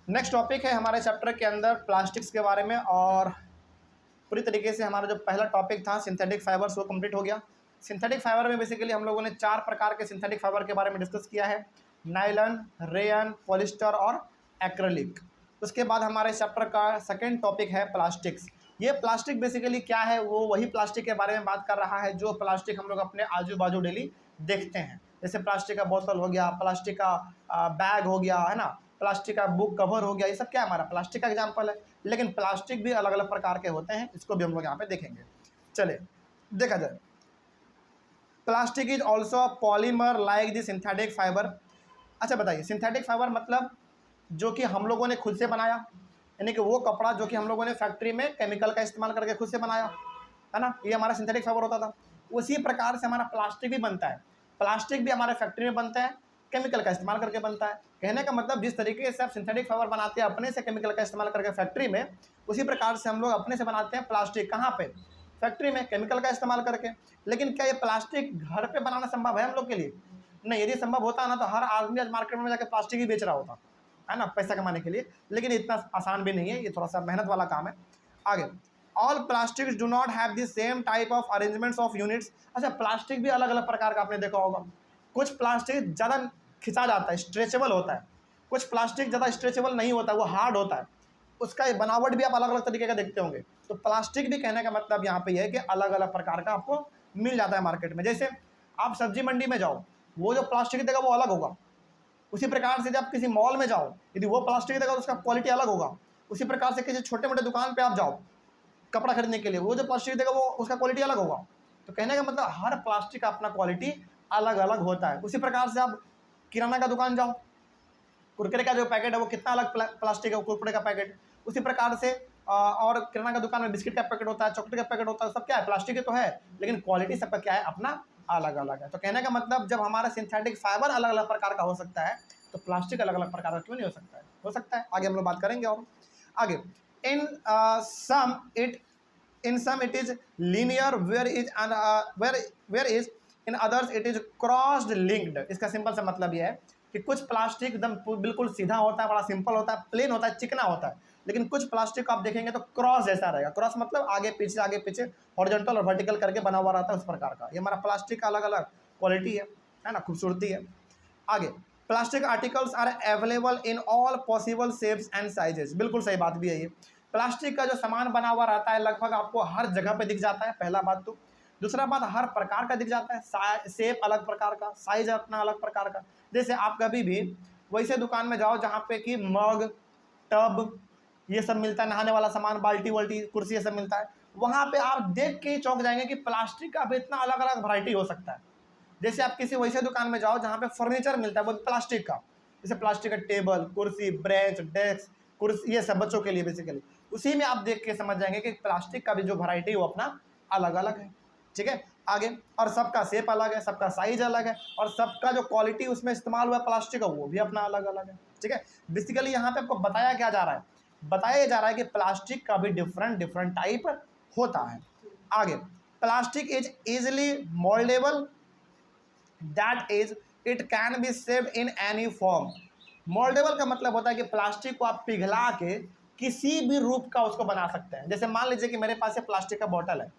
Next topic है हमारे chapter के अंदर प्लास्टिक्स के बारे में, और पूरी तरीके से हमारा जो पहला टॉपिक था सिंथेटिक फाइबर्स वो कंप्लीट हो गया। सिंथेटिक फाइबर में बेसिकली हम लोगों ने 4 प्रकार के सिंथेटिक फाइबर के बारे में डिस्कस किया है, नायलन, रेयन, पॉलिस्टर और एक्रेलिक। उसके बाद हमारे चैप्टर का सेकेंड टॉपिक है प्लास्टिक्स। ये प्लास्टिक बेसिकली क्या है, वो वही प्लास्टिक के बारे में बात कर रहा है जो प्लास्टिक हम लोग अपने आजू बाजू डेली देखते हैं। जैसे प्लास्टिक का बोतल हो गया, प्लास्टिक का बैग हो गया, है ना, प्लास्टिक का बुक कवर हो गया, ये सब क्या हमारा प्लास्टिक का एग्जाम्पल है। लेकिन प्लास्टिक भी अलग अलग प्रकार के होते हैं, इसको भी हम लोग यहाँ पे देखेंगे। चले देखा जाए। Plastic is also polymer like the synthetic fibre. अच्छा बताइए, सिंथेटिक फाइबर मतलब जो कि हम लोगों ने खुद से बनाया, यानी कि वो कपड़ा जो कि हम लोगों ने फैक्ट्री में केमिकल का इस्तेमाल करके खुद से बनाया, है ना, ये हमारा सिंथेटिक फाइबर होता था। उसी प्रकार से हमारा प्लास्टिक भी बनता है। प्लास्टिक भी हमारे फैक्ट्री में बनता है, केमिकल का इस्तेमाल करके बनता है। कहने का मतलब जिस तरीके से आप सिंथेटिक फाइबर बनाते हैं अपने से केमिकल का इस्तेमाल करके फैक्ट्री में, उसी प्रकार से हम लोग अपने से बनाते हैं प्लास्टिक। कहाँ पे? फैक्ट्री में, केमिकल का इस्तेमाल करके। लेकिन क्या ये प्लास्टिक घर पे बनाना संभव है हम लोग के लिए? नहीं। यदि संभव होता ना तो हर आदमी आज मार्केट में जाकर प्लास्टिक ही बेच रहा होता, है ना, पैसा कमाने के लिए। लेकिन इतना आसान भी नहीं है, ये थोड़ा सा मेहनत वाला काम है। आगे, all plastics do not have the same type of arrangements of units. अच्छा, प्लास्टिक भी अलग अलग प्रकार का आपने देखा होगा। कुछ प्लास्टिक ज़्यादा खिंचा जाता है, स्ट्रेचेबल होता है। कुछ प्लास्टिक ज़्यादा स्ट्रेचेबल नहीं होता, वो हार्ड होता है। उसका बनावट भी आप अलग अलग तरीके का देखते होंगे। तो प्लास्टिक भी कहने का मतलब यहाँ पे यह है कि अलग अलग प्रकार का आपको मिल जाता है मार्केट में। जैसे आप सब्जी मंडी में जाओ, वो जो प्लास्टिक देगा वो अलग होगा। उसी प्रकार से जब किसी मॉल में जाओ, यदि वो प्लास्टिक देगा तो उसका क्वालिटी अलग होगा। उसी प्रकार से किसी छोटे मोटे दुकान पे आप जाओ कपड़ा खरीदने के लिए, वो जो प्लास्टिक देगा वो उसका क्वालिटी अलग होगा। तो कहने का मतलब हर प्लास्टिक का अपना क्वालिटी अलग अलग होता है। उसी प्रकार से आप किराना का दुकान जाओ, कुरकुरे का जो पैकेट है वो कितना अलग प्लास्टिक है, कुरकुरे का पैकेट। उसी प्रकार से और किराना का दुकान में बिस्किट का पैकेट होता है, चॉकलेट का पैकेट होता है, सब क्या है, प्लास्टिक ही तो है। लेकिन क्वालिटी सबका क्या है, अपना अलग अलग है। तो कहने का मतलब जब हमारा सिंथेटिक फाइबर अलग अलग प्रकार का हो सकता है, तो प्लास्टिक अलग अलग प्रकार का क्यों नहीं हो सकता है? हो सकता है। आगे हम लोग बात करेंगे। और आगे, in some it is linear, whereas in others it is crossed linked. इसका सिंपल सा मतलब यह है कि कुछ प्लास्टिक एकदम बिल्कुल सीधा होता है, बड़ा सिंपल होता है, प्लेन होता है, चिकना होता है। लेकिन कुछ प्लास्टिक आप देखेंगे तो क्रॉस जैसा रहेगा। क्रॉस मतलब आगे पीछे हॉरिजॉन्टल और वर्टिकल करके बना हुआ रहता है, उस प्रकार का। ये हमारा प्लास्टिक का अलग अलग क्वालिटी है ना, खूबसूरती है। आगे, plastic articles are available in all possible shapes and sizes. बिल्कुल सही बात भी है ये। प्लास्टिक का जो सामान बना हुआ रहता है लगभग आपको हर जगह पे दिख जाता है, पहला बात तो। दूसरा बात, हर प्रकार का दिख जाता है, शेप अलग प्रकार का, साइज अपना अलग प्रकार का। जैसे आप कभी भी वैसे दुकान में जाओ जहाँ पे कि मग, टब, ये सब मिलता है, नहाने वाला सामान, बाल्टी वल्टी, कुर्सी, ये सब मिलता है। वहाँ पे आप देख के चौंक जाएंगे कि प्लास्टिक का भी इतना अलग अलग वैरायटी हो सकता है। जैसे आप किसी वैसे दुकान में जाओ जहाँ पे फर्नीचर मिलता है वो प्लास्टिक का, जैसे प्लास्टिक का टेबल, कुर्सी, ब्रेंच, डेस्क, कुर्सी, ये सब बच्चों के लिए बेसिकली। उसी में आप देख के समझ जाएंगे कि प्लास्टिक का भी जो वैरायटी है वो अपना अलग अलग है। ठीक है। आगे, और सबका शेप अलग है, सबका साइज अलग है, और सबका जो क्वालिटी उसमें इस्तेमाल हुआ प्लास्टिक का वो भी अपना अलग अलग है। ठीक है। बेसिकली यहाँ पे आपको बताया क्या जा रहा है, बताया जा रहा है कि प्लास्टिक का भी डिफरेंट डिफरेंट टाइप होता है। आगे, plastic is easily mouldable, that is it can be shaped in any form. Mouldable का मतलब होता है कि प्लास्टिक को आप पिघला के किसी भी रूप का उसको बना सकते हैं। जैसे मान लीजिए कि मेरे पास ये प्लास्टिक का बोतल है,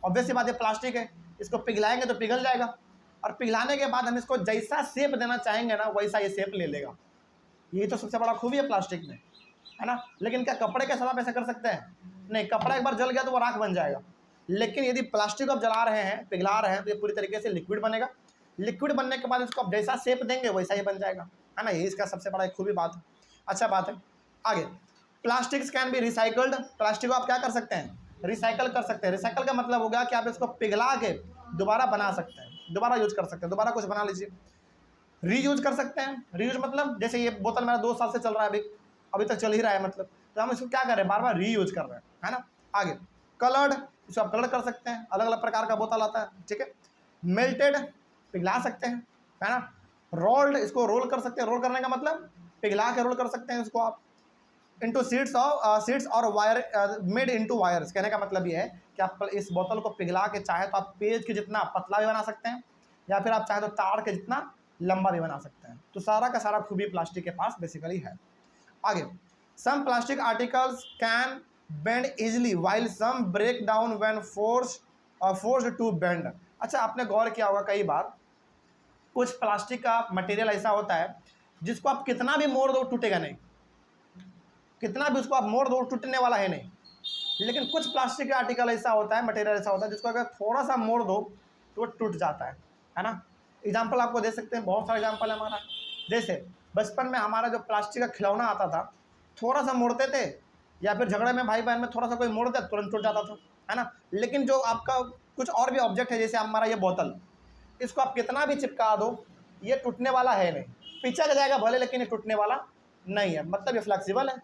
ऑब्वियस सी बात है प्लास्टिक है, इसको पिघलाएंगे तो पिघल जाएगा, और पिघलाने के बाद हम इसको जैसा शेप देना चाहेंगे ना वैसा ये शेप ले लेगा। यही तो सबसे बड़ा खूबी है प्लास्टिक में, है ना। लेकिन क्या कपड़े के साथ आप ऐसा कर सकते हैं? नहीं, कपड़ा एक बार जल गया तो वो राख बन जाएगा। लेकिन यदि प्लास्टिक को आप जला रहे हैं, पिघला रहे हैं, तो ये पूरी तरीके से लिक्विड बनेगा। लिक्विड बनने के बाद इसको आप जैसा शेप देंगे वैसा ही बन जाएगा, है ना। यही इसका सबसे बड़ा एक खूबी बात है। अच्छा बात है। आगे, plastics can be recycled. Plastic को आप क्या कर सकते हैं? रिसाइकल कर सकते हैं। रिसाइकल का मतलब हो गया कि आप इसको पिघला के दोबारा बना सकते हैं, दोबारा यूज कर सकते हैं, दोबारा कुछ बना लीजिए। रीयूज कर सकते हैं। रीयूज मतलब जैसे ये बोतल मेरा 2 साल से चल रहा है, अभी तक चल ही रहा है, मतलब तो हम इसको क्या कर रहे हैं, बार बार रीयूज कर रहे हैं, है ना। आगे, कलर्ड, इसको आप कलर कर सकते हैं, अलग अलग प्रकार का बोतल आता है। ठीक है। मेल्टेड, पिघला सकते हैं, है ना। रोल्ड, इसको रोल कर सकते हैं। रोल करने का मतलब पिघला के रोल कर सकते हैं इसको आप। इंटू सीड्स और वायर, मेड इंटू वायर्स। कहने का मतलब ये है कि आप इस बोतल को पिघला के चाहे तो आप पेज के जितना पतला भी बना सकते हैं, या फिर आप चाहे तो तार के जितना लंबा भी बना सकते हैं। तो सारा का सारा खूबी प्लास्टिक के पास बेसिकली है। आगे, some plastic articles can bend easily while some break down when forced to bend. अच्छा, आपने गौर किया होगा कई बार कुछ प्लास्टिक का मटेरियल ऐसा होता है जिसको आप कितना भी मोड़ दो टूटेगा नहीं, कितना भी उसको आप मोड़ दो टूटने वाला है नहीं। लेकिन कुछ प्लास्टिक का आर्टिकल ऐसा होता है, मटेरियल ऐसा होता है जिसको अगर थोड़ा सा मोड़ दो तो वो टूट जाता है ना। एग्जाम्पल आपको दे सकते हैं, बहुत सारे एग्जाम्पल है हमारा। जैसे बचपन में हमारा जो प्लास्टिक का खिलौना आता था, थोड़ा सा मोड़ते थे या फिर झगड़े में भाई बहन में थोड़ा सा कोई मोड़ दे तुरंत टूट जाता था, है ना। लेकिन जो आपका कुछ और भी ऑब्जेक्ट है, जैसे हमारा ये बोतल, इसको आप कितना भी चिपका दो ये टूटने वाला है नहीं, पिचक जाएगा भले लेकिन ये टूटने वाला नहीं है, मतलब ये फ्लेक्सिबल है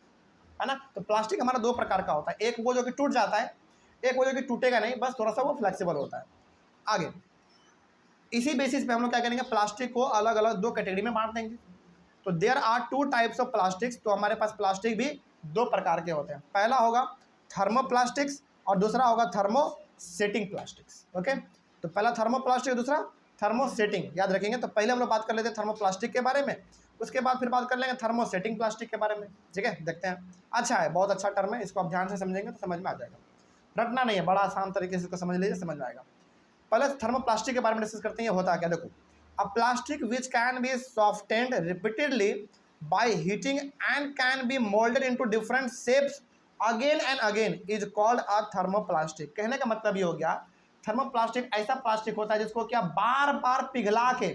ना। तो प्लास्टिक हमारा दो प्रकार का होता है, एक वो जो कि टूट जाता है, एक वो जो कि टूटेगा नहीं, बस थोड़ा सा वो फ्लेक्सिबल होता है। आगे इसी बेसिस पे हम लोग क्या करेंगे, प्लास्टिक को अलग अलग दो कैटेगरी में बांट देंगे। तो there are two types of plastics. तो हमारे पास प्लास्टिक भी दो प्रकार के होते हैं, पहला होगा थर्मोप्लास्टिक्स और दूसरा होगा थर्मोसेटिंग प्लास्टिक्स। ओके, तो पहला थर्मोप्लास्टिक, दूसरा थर्मोसेटिंग, याद रखेंगे। तो पहले हम लोग बात कर लेते हैं थर्मोप्लास्टिक के बारे में, उसके बाद फिर बात कर लेंगे थर्मोसेटिंग प्लास्टिक के बारे में। ठीक है, देखते हैं। अच्छा है, बहुत अच्छा टर्म है, इसको आप ध्यान से समझेंगे तो समझ में आ जाएगा, रटना नहीं है, बड़ा आसान तरीके से इसको समझ लीजिए, समझ में आएगा। पहले थर्मोप्लास्टिक के बारे में डिस्कस करते हैं, ये होता है क्या। देखो, अ plastic which can be softened repeatedly by heating and can be moulded into different shapes again and again is called a thermoplastic. कहने का मतलब ये हो गया, थर्मोप्लास्टिक ऐसा प्लास्टिक होता है जिसको क्या बार बार पिघला के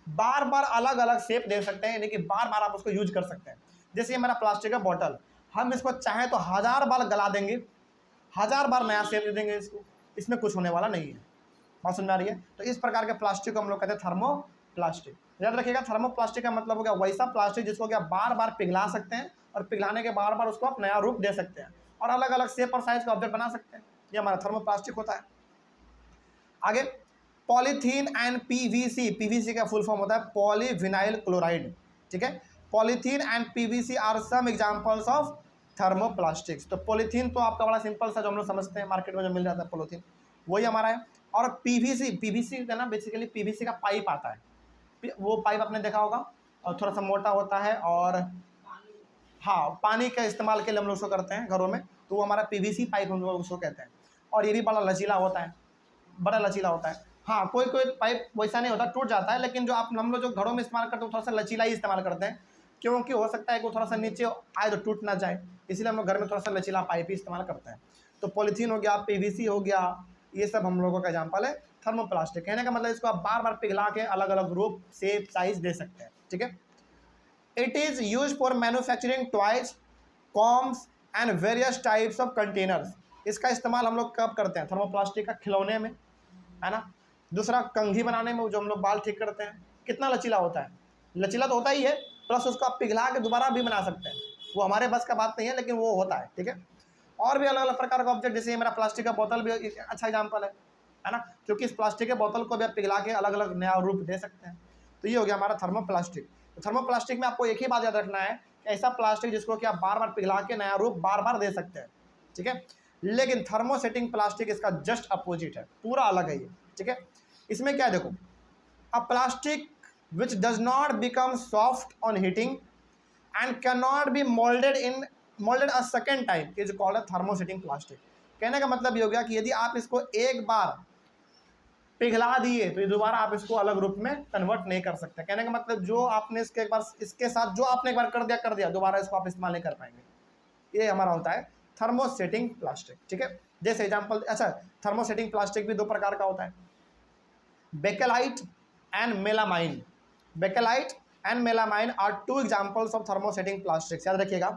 बार बार अलग अलग शेप दे सकते हैं, यानी कि बार बार आप उसको यूज कर सकते हैं। जैसे ये मेरा प्लास्टिक का बॉटल, हम इसको चाहें तो 1000 बार गला देंगे, 1000 बार नया शेप दे देंगे इसको, इसमें कुछ होने वाला नहीं है। बात समझ में आ रही है। तो इस प्रकार के प्लास्टिक को हम लोग कहते हैं थर्मोप्लास्टिक। याद रखिएगा, थर्मोप्लास्टिक का मतलब हो गया वैसा प्लास्टिक जिसको क्या बार बार पिघला सकते हैं और पिघलाने के बार बार उसको आप नया रूप दे सकते हैं और अलग अलग शेप और साइज का ऑब्जेक्ट बना सकते हैं। ये हमारा थर्मोप्लास्टिक होता है। आगे, पॉलीथीन एंड पीवीसी। पीवीसी का फुल फॉर्म होता है पॉलीविनाइल क्लोराइड। ठीक है, polythene and PVC are some examples of thermoplastics. तो पॉलीथीन तो आपका बड़ा सिंपल सा जो हम लोग समझते हैं, मार्केट में जो मिल जाता है पॉलीथीन, वही हमारा है। और पीवीसी, पीवीसी का ना बेसिकली पीवीसी का पाइप आता है, वो पाइप आपने देखा होगा और थोड़ा सा मोटा होता है, और हाँ, पानी का इस्तेमाल के लिए हम लोग उसको करते हैं घरों में, तो वो हमारा पीवीसी पाइप हम लोग उसको कहते हैं। और ये भी बड़ा लचीला होता है, बड़ा लचीला होता है। हाँ, कोई कोई पाइप वैसा नहीं होता, टूट जाता है, लेकिन जो आप हम लोग जो घरों में इस्तेमाल करते हैं थोड़ा सा लचीला ही इस्तेमाल करते हैं, क्योंकि हो सकता है कि वो थोड़ा सा नीचे आए तो टूट ना जाए, इसलिए हम लोग घर में थोड़ा सा लचीला पाइप ही इस्तेमाल करते हैं। तो पॉलीथीन हो गया, पीवीसी हो गया, ये सब हम लोगों का एग्जाम्पल है थर्मोप्लास्टिक। कहने का मतलब इसको आप बार बार पिघला के अलग अलग रूप, शेप, साइज दे सकते हैं। ठीक है, it is use for manufacturing toys, combs and various types of containers. इसका इस्तेमाल हम लोग कब करते हैं, थर्मोप्लास्टिक का खिलौने में, है ना। दूसरा, कंघी बनाने में, जो हम लोग बाल ठीक करते हैं, कितना लचीला होता है, लचीला तो होता ही है, प्लस उसको आप पिघला के दोबारा भी बना सकते हैं, वो हमारे बस का बात नहीं है, लेकिन वो होता है। ठीक है, और भी अलग अलग प्रकार का ऑब्जेक्ट, जैसे मेरा प्लास्टिक का बोतल भी अच्छा एग्जाम्पल है ना, क्योंकि इस प्लास्टिक के बोतल को भी आप पिघला के अलग अलग नया रूप दे सकते हैं। तो ये हो गया हमारा थर्मोप्लास्टिक। तो थर्मोप्लास्टिक में आपको एक ही बात याद रखना है कि ऐसा प्लास्टिक जिसको कि आप बार बार पिघला के नया रूप बार बार दे सकते हैं। ठीक है, लेकिन थर्मोसेटिंग प्लास्टिक इसका जस्ट अपोजिट है, पूरा अलग है ये। ठीक है, इसमें क्या है, देखो, अ plastic which does not become soft on heating and can not be moulded a second time is called a thermosetting plastic. कहने का मतलब ये हो गया कि यदि आप इसको एक बार पिघला दिए तो दोबारा आप इसको अलग रूप में कन्वर्ट नहीं कर सकते। कहने का मतलब जो आपने इसके साथ जो आपने एक बार कर दिया दोबारा इसको आप इस्तेमाल नहीं कर पाएंगे। ये हमारा होता है थर्मोसेटिंग प्लास्टिक। ठीक है, जैसे एग्जांपल, अच्छा, थर्मोसेटिंग प्लास्टिक भी दो प्रकार का होता है, bakelite and melamine. Bakelite and melamine are two examples of thermosetting plastics. याद रखिएगा,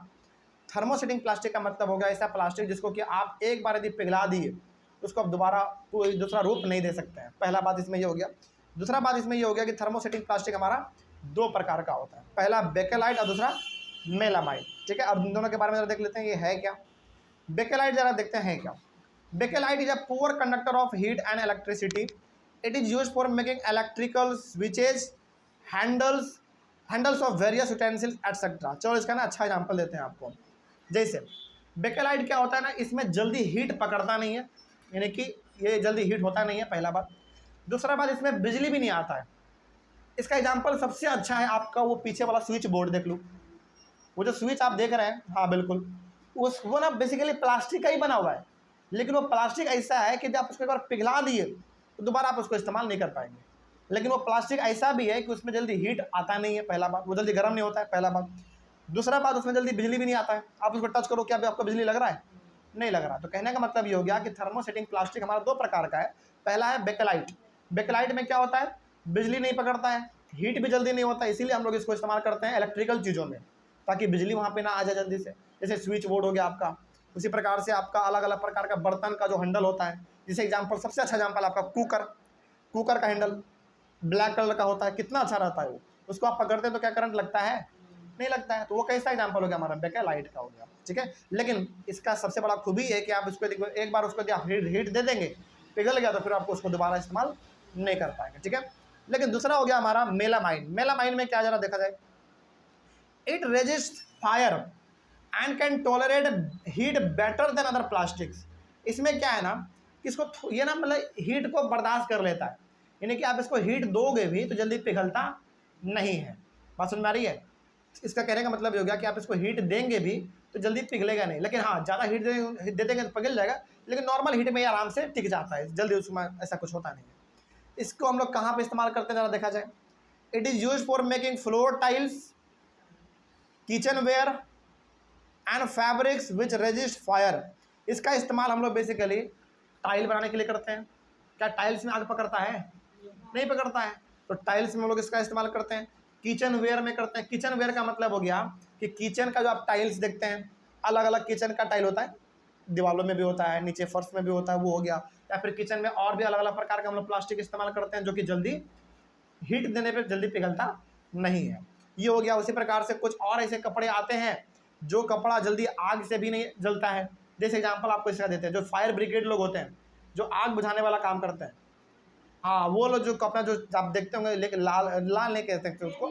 थर्मोसेटिंग प्लास्टिक का मतलब हो गया ऐसा प्लास्टिक जिसको कि आप एक बार यदि पिघला दिए उसको आप दोबारा कोई दूसरा रूप नहीं दे सकते हैं। पहला बात इसमें ये हो गया। दूसरा बात इसमें ये हो गया कि थर्मोसेटिंग प्लास्टिक हमारा दो प्रकार का होता है, पहला बेकेलाइट और दूसरा मेलामाइन। ठीक है, अब इन दोनों के बारे में जरा देख लेते हैं ये है क्या। बेकेलाइट जरा देखते हैं क्या। Bakelite is a poor conductor of heat and electricity. It is use for making electrical switches, handles of various utensils etcetera. चलो इसका ना अच्छा एग्जाम्पल देते हैं आपको। जैसे बेकेलाइट क्या होता है ना, इसमें जल्दी हीट पकड़ता नहीं है, यानी कि ये जल्दी हीट होता नहीं है, पहला बात। दूसरा बात, इसमें बिजली भी नहीं आता है। इसका एग्जाम्पल सबसे अच्छा है आपका वो पीछे वाला स्विच बोर्ड देख लो, वो जो स्विच आप देख रहे हैं, हाँ बिल्कुल, उस वो ना बेसिकली प्लास्टिक का ही बना हुआ है, लेकिन वो प्लास्टिक ऐसा है कि जब आप उसको एक बार पिघला दिए तो दोबारा आप उसको इस्तेमाल नहीं कर पाएंगे। लेकिन वो प्लास्टिक ऐसा भी है कि उसमें जल्दी हीट आता नहीं है, पहला बात, वो जल्दी गर्म नहीं होता है, पहला बात। दूसरा बात, उसमें जल्दी बिजली भी नहीं आता है। आप उसको टच करो, क्या आपको बिजली लग रहा है? नहीं लग रहा। तो कहने का मतलब ये हो गया कि थर्मोसेटिंग प्लास्टिक हमारा दो प्रकार का है। पहला है बेकेलाइट। बेकेलाइट में क्या होता है, बिजली नहीं पकड़ता है, हीट भी जल्दी नहीं होता, इसीलिए हम लोग इसको इस्तेमाल करते हैं इलेक्ट्रिकल चीज़ों में, ताकि बिजली वहाँ पे ना आ जाए जल्दी से। जैसे स्विच बोर्ड हो गया आपका, उसी प्रकार से आपका अलग अलग प्रकार का बर्तन का जो हैंडल होता है, जैसे एग्जाम्पल, सबसे अच्छा एग्जाम्पल आपका कुकर। कुकर का हैंडल ब्लैक कलर का होता है, कितना अच्छा रहता है वो, उसको आप पकड़ते हैं तो क्या करंट लगता है? नहीं लगता है। तो वो कैसा एग्जाम्पल हो गया हमारा? बेकेलाइट का हो गया, ठीक है। लेकिन इसका सबसे बड़ा खूबी है कि आप इसको एक बार उसको आप हीट दे देंगे, पिघल गया तो फिर आपको उसको दोबारा इस्तेमाल नहीं कर पाएंगे, ठीक है। लेकिन दूसरा हो गया हमारा मेलामाइन। मेलामाइन में क्या, जरा देखा जाए, it resist fire and can tolerate heat better than other plastics. इसमें क्या है ना कि इसको ये ना मतलब हीट को बर्दाश्त कर लेता है, यानी कि आप इसको हीट दोगे भी तो जल्दी पिघलता नहीं है। बात समझ में आ रही है? इसका कहने का मतलब ये हो गया कि आप इसको हीट देंगे भी तो जल्दी पिघलेगा नहीं, लेकिन हाँ ज़्यादा हीट दे देंगे तो पिघल जाएगा, लेकिन नॉर्मल हीट में ये आराम से टिक जाता है, जल्दी उसमें ऐसा कुछ होता नहीं है। इसको हम लोग कहाँ पे इस्तेमाल करते हैं, ज़रा देखा जाए। It is use for making floor tiles, kitchen ware and fabrics which resist fire. इसका इस्तेमाल हम लोग बेसिकली टाइल बनाने के लिए करते हैं। क्या टाइल्स में आग पकड़ता है? नहीं पकड़ता है, तो टाइल्स में हम लोग इसका इस्तेमाल करते हैं। किचन वेयर में करते हैं। किचन वेयर का मतलब हो गया कि किचन का जो आप टाइल्स देखते हैं, अलग अलग किचन का टाइल होता है, दीवारों में भी होता है, नीचे फर्श में भी होता है, वो हो गया। या फिर किचन में और भी अलग अलग प्रकार का हम लोग प्लास्टिक इस्तेमाल करते हैं जो कि जल्दी हीट देने पर जल्दी पिघलता नहीं है। ये हो गया। उसी प्रकार से कुछ और ऐसे कपड़े आते हैं जो कपड़ा जल्दी आग से भी नहीं जलता है। जैसे एग्जाम्पल आपको इसका देते हैं, जो फायर ब्रिगेड लोग होते हैं, जो आग बुझाने वाला काम करते हैं, हाँ वो लोग जो कपड़ा जो आप देखते होंगे, लेकिन लाल लाल नहीं कह सकते उसको,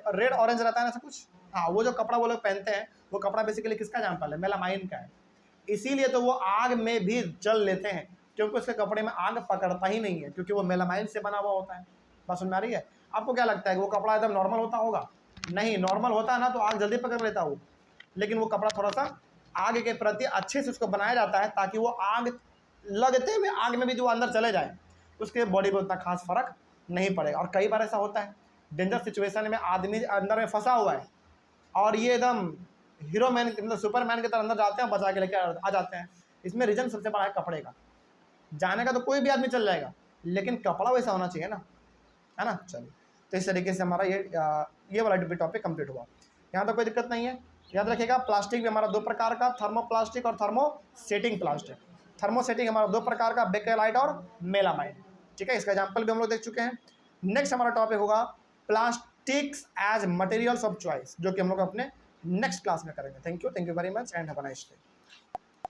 रेड ऑरेंज रहता है ना ऐसा कुछ, हाँ वो जो कपड़ा वो लोग पहनते हैं, वो कपड़ा बेसिकली किसका एग्जाम्पल है? मेलामाइन का है। इसीलिए तो वो आग में भी जल लेते हैं, क्योंकि उसके कपड़े में आग पकड़ता ही नहीं है, क्योंकि वो मेलामाइन से बना हुआ होता है। बात सुन में आ रही है? आपको क्या लगता है कि वो कपड़ा एकदम नॉर्मल होता होगा? नहीं, नॉर्मल होता है ना तो आग जल्दी पकड़ लेता वो, लेकिन वो कपड़ा थोड़ा सा आग के प्रति अच्छे से उसको बनाया जाता है, ताकि वो आग लगते हुए आग में भी जो अंदर चले जाए, उसके बॉडी में उतना खास फर्क नहीं पड़ेगा। और कई बार ऐसा होता है, डेंजर सिचुएशन में आदमी अंदर में फंसा हुआ है और ये एकदम हीरो मैन मतलब सुपरमैन की तरह अंदर जाते हैं, बचा के लेके आ जाते हैं। इसमें रीजन सबसे बड़ा है कपड़े का। जाने का तो कोई भी आदमी चल जाएगा, लेकिन कपड़ा वैसा होना चाहिए ना, है ना। चलिए, तो इस तरीके से हमारा ये वाला टॉपिक कंप्लीट हुआ। यहाँ तो कोई दिक्कत नहीं है। याद रखिएगा, प्लास्टिक भी हमारा दो प्रकार का, थर्मोप्लास्टिक और थर्मोसेटिंग प्लास्टिक। थर्मोसेटिंग हमारा दो प्रकार का, बेकेलाइट और मेलामाइन, ठीक है। इसका एग्जाम्पल भी हम लोग देख चुके हैं। नेक्स्ट हमारा टॉपिक होगा plastics as materials of choice, जो कि हम लोग अपने नेक्स्ट क्लास में करेंगे। Thank you very much and have a nice day.